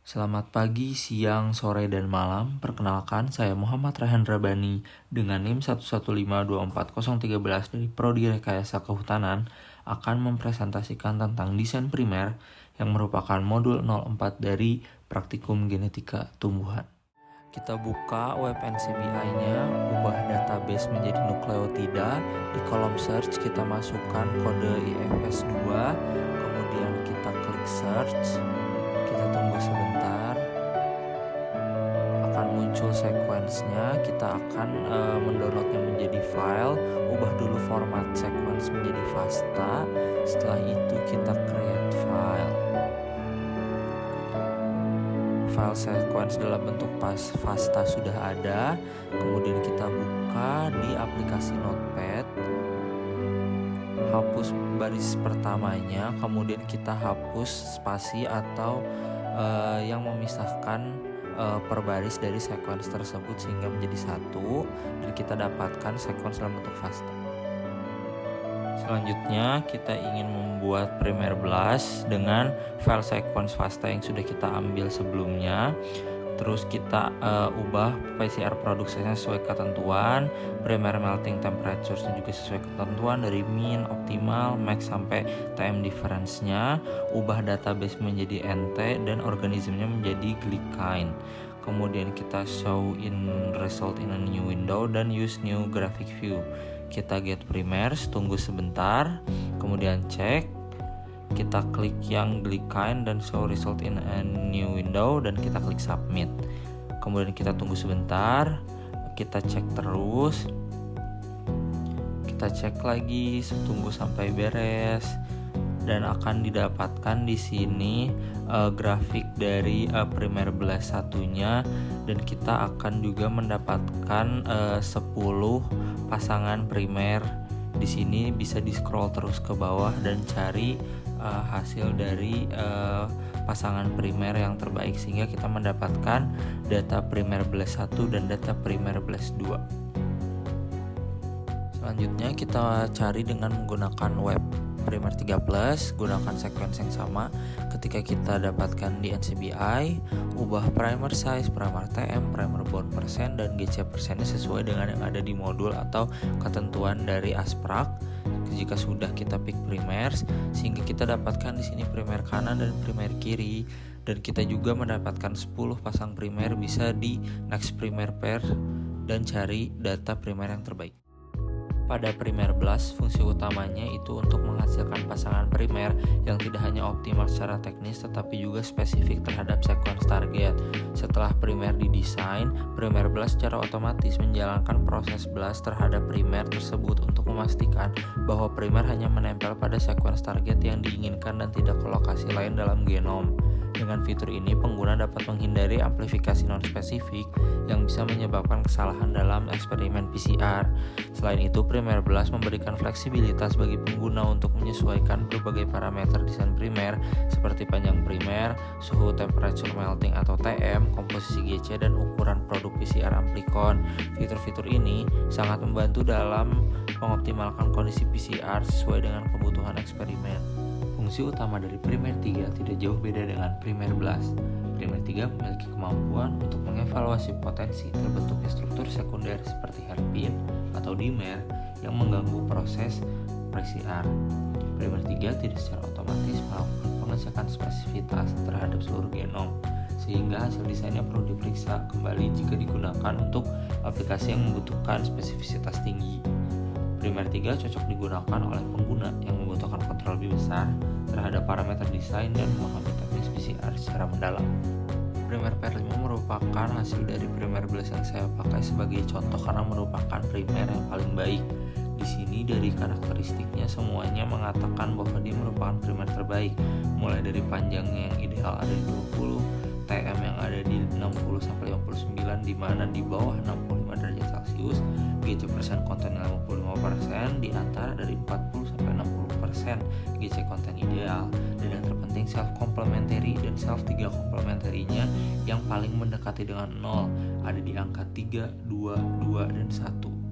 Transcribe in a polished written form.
Selamat pagi, siang, sore, dan malam. Perkenalkan, saya Muhammad Rehan Rabani dengan NIM 115240013 dari Prodi Rekayasa Kehutanan akan mempresentasikan tentang desain primer yang merupakan modul 04 dari Praktikum Genetika Tumbuhan. Kita buka web NCBI-nya, ubah database menjadi nukleotida. Di kolom search kita masukkan kode IFS2, kemudian kita klik search. Kita tunggu sebentar, akan muncul sequence-nya. Kita akan mendownloadnya menjadi file. Ubah dulu format sequence menjadi FASTA. Setelah itu kita create file. File sequence dalam bentuk FASTA sudah ada. Kemudian kita buka di aplikasi Notepad. Hapus baris pertamanya, kemudian kita hapus spasi atau yang memisahkan per baris dari sequence tersebut sehingga menjadi satu, dan kita dapatkan sequence dalam bentuk FASTA. Selanjutnya kita ingin membuat primer blast dengan file sequence FASTA yang sudah kita ambil sebelumnya. Terus kita ubah PCR produksinya sesuai ketentuan, primer melting temperature-nya juga sesuai ketentuan dari min, optimal, max sampai time difference-nya. Ubah database menjadi NT dan organismenya menjadi glycine. Kemudian kita show in result in a new window dan use new graphic view. Kita get primers, tunggu sebentar, kemudian cek. Kita klik yang glycine dan show result in a new window dan kita klik submit. Kemudian kita tunggu sebentar, kita cek terus. Kita cek lagi, tunggu sampai beres, dan akan didapatkan di sini grafik dari primer blast satunya, dan kita akan juga mendapatkan 10 pasangan primer. Di sini bisa di scroll terus ke bawah dan cari hasil dari pasangan primer yang terbaik sehingga kita mendapatkan data primer blast 1 dan data primer blast 2. Selanjutnya kita cari dengan menggunakan web primer 3+, gunakan sequence yang sama. Ketika kita dapatkan di NCBI, ubah primer size, primer TM, primer bond persen, dan GC persennya sesuai dengan yang ada di modul atau ketentuan dari Asprak. Jika sudah, kita pick primers sehingga kita dapatkan di sini primer kanan dan primer kiri, dan kita juga mendapatkan 10 pasang primer. Bisa di next primer pair dan cari data primer yang terbaik. Pada primer blast, fungsi utamanya itu untuk menghasilkan pasangan primer yang tidak hanya optimal secara teknis tetapi juga spesifik terhadap sequence target. Setelah primer didesain, primer blast secara otomatis menjalankan proses blast terhadap primer tersebut untuk memastikan bahwa primer hanya menempel pada sequence target yang diinginkan dan tidak ke lokasi lain dalam genom. Dengan fitur ini, pengguna dapat menghindari amplifikasi non-spesifik yang bisa menyebabkan kesalahan dalam eksperimen PCR. Selain itu, primer blast memberikan fleksibilitas bagi pengguna untuk menyesuaikan berbagai parameter desain primer seperti panjang primer, suhu temperature melting atau TM, komposisi GC, dan ukuran produk PCR amplikon. Fitur-fitur ini sangat membantu dalam mengoptimalkan kondisi PCR sesuai dengan kebutuhan eksperimen. Fungsi utama dari primer 3 tidak jauh beda dengan primer blast. Primer 3 memiliki kemampuan untuk mengevaluasi potensi terbentuknya struktur sekunder seperti hairpin atau dimer yang mengganggu proses PCR. Primer 3 tidak secara otomatis melakukan pengecekan spesifitas terhadap seluruh genom, sehingga hasil desainnya perlu diperiksa kembali jika digunakan untuk aplikasi yang membutuhkan spesifisitas tinggi. Primer 3 cocok digunakan oleh pengguna yang membutuhkan kontrol lebih besar terhadap parameter desain dan memahami teknis PCR secara mendalam. Primer pair 5 merupakan hasil dari primer blast yang saya pakai sebagai contoh karena merupakan primer yang paling baik. Di sini dari karakteristiknya semuanya mengatakan bahwa dia merupakan primer terbaik, mulai dari panjangnya yang ideal ada di 20, TM yang ada di 60-59 di mana di bawah 65 derajat Celcius, GC persen kontennya 55%, di antara dari 40-60% GC konten ideal, dan yang terpenting self complementary dan self 3 complementary-nya yang paling mendekati dengan 0 ada di angka 3, 2, 2, dan 1.